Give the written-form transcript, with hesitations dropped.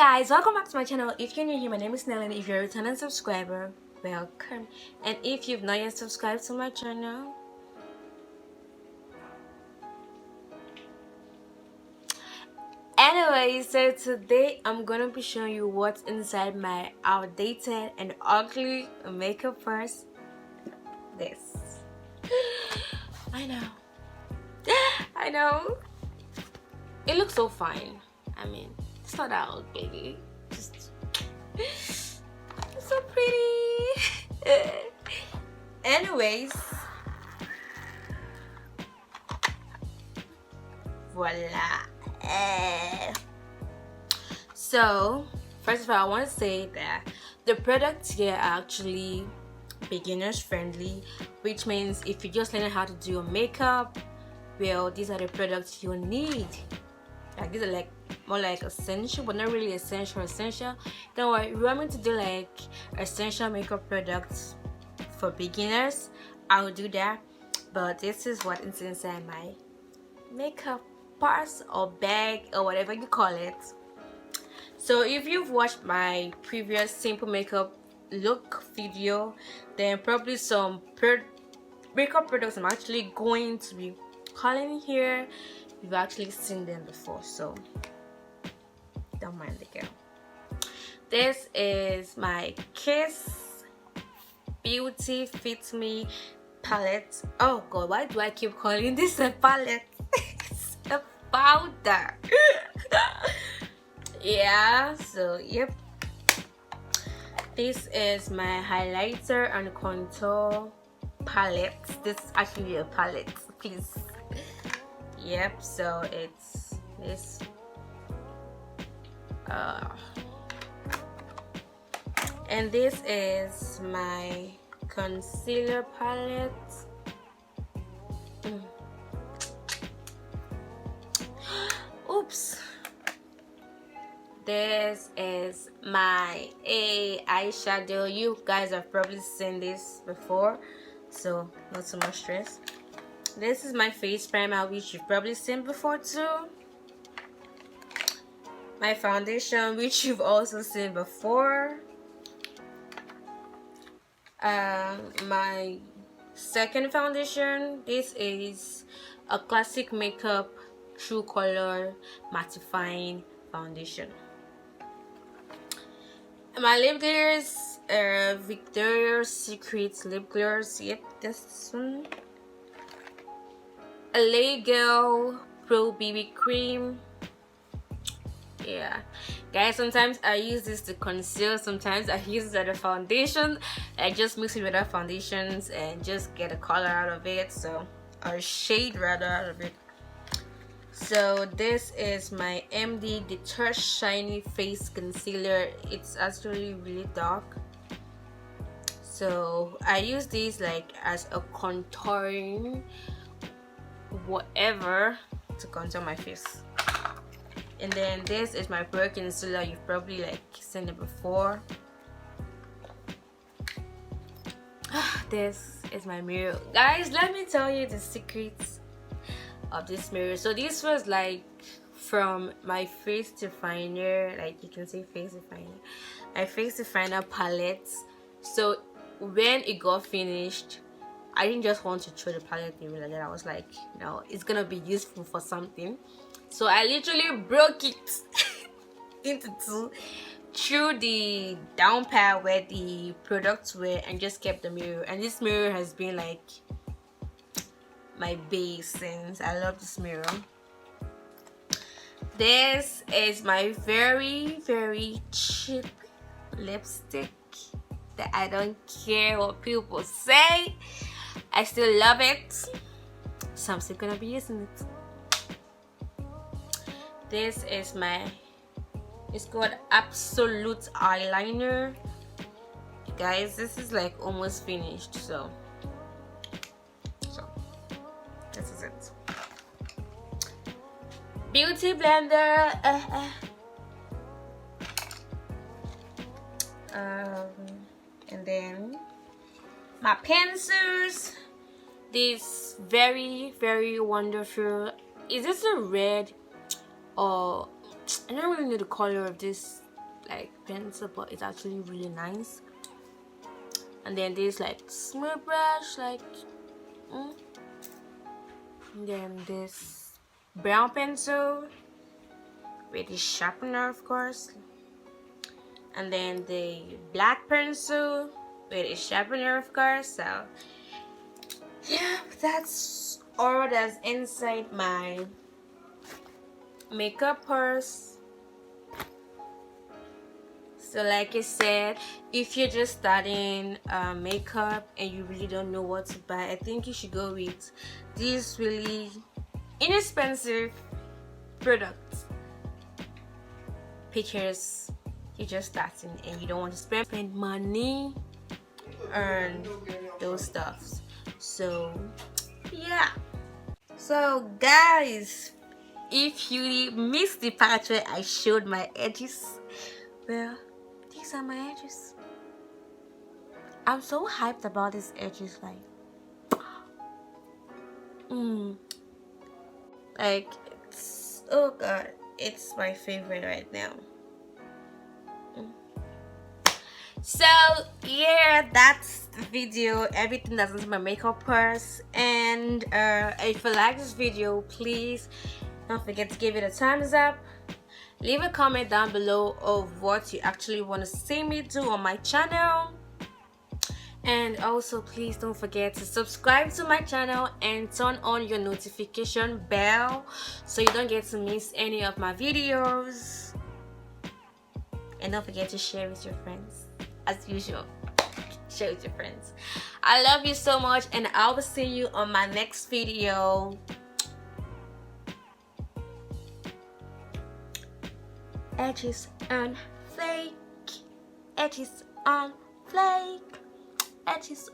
guys, welcome back to my channel. If you're new here, my name is Nelly. If you're a returning subscriber, welcome. And if you've not yet subscribed to my channel, anyway, so today I'm gonna be showing you what's inside my outdated and ugly makeup purse. This. I know. I know. It looks so fine. I mean, it's not that ugly. Just it's so pretty. Anyways, voila. So first of all, I want to say that the products here are actually beginners friendly, which means if you're just learning how to do your makeup, well, these are the products you need. Like these are like more like essential, but not really essential. Don't worry, if you want me to do like essential makeup products for beginners, I will do that. But this is what is inside my makeup purse or bag or whatever you call it. So if you've watched my previous simple makeup look video, then probably some makeup products I'm actually going to be calling here, you've actually seen them before, so don't mind the girl. This is my Kiss Beauty Fit Me palette. Oh god, why do I keep calling this a palette? It's a powder. Yeah, so yep, this is my highlighter and contour palette. This is actually a palette, please. Yep, so it's this and this is my concealer palette. Oops. This is my eyeshadow. You guys have probably seen this before, so not so much stress. This is my face primer, which you've probably seen before too. My foundation, which you've also seen before. My second foundation, this is a classic makeup True Color mattifying foundation. My lip glitters, Victoria's Secret lip glitters. Yep, this one. A Lego Pro BB cream. Yeah, guys, sometimes I use this to conceal, sometimes I use it as a foundation. I just mix it with other foundations and just get a color out of it, so or a shade rather out of it. So this is my MD Deter Shiny Face Concealer. It's actually really dark, so I use this like as a contouring whatever to contour my face. And then this is my Pro Concealer. You've probably like seen it before. This is my mirror, guys. Let me tell you the secrets of this mirror. So this was like from my face definer, like you can see face definer, my face definer palette. So when it got finished, I didn't just want to throw the palette away like that. I was like, no, it's gonna be useful for something. So I literally broke it into two, threw the down part where the products were, and just kept the mirror. And this mirror has been like my base since. I love this mirror. This is my very cheap lipstick that I don't care what people say. I still love it, so I'm still gonna be using it. This is my, it's called Absolute eyeliner. Guys, this is like almost finished, so this is it. Beauty blender. And then my pencils. This very wonderful, is this a red or I don't really know the color of this like pencil, but it's actually really nice. And then this like smooth brush, like and then this brown pencil with the sharpener, of course, and then the black pencil with a sharpener, of course. So yeah, that's all that's inside my makeup purse. So like I said, if you're just starting makeup and you really don't know what to buy, I think you should go with these really inexpensive products, because you're just starting and you don't want to spend money on those stuffs. So yeah, so guys, if you missed the part where I showed my edges, well, these are my edges. I'm so hyped about these edges, like it's, oh god, it's my favorite right now. So yeah, that's the video, everything that's in my makeup purse. And if you like this video, please don't forget to give it a thumbs up. Leave a comment down below of what you actually want to see me do on my channel. And also, please don't forget to subscribe to my channel and turn on your notification bell so you don't get to miss any of my videos. And don't forget to share with your friends, as usual. Share with your friends. I love you so much, and I will see you on my next video. Edges on flake, edges on flake, edges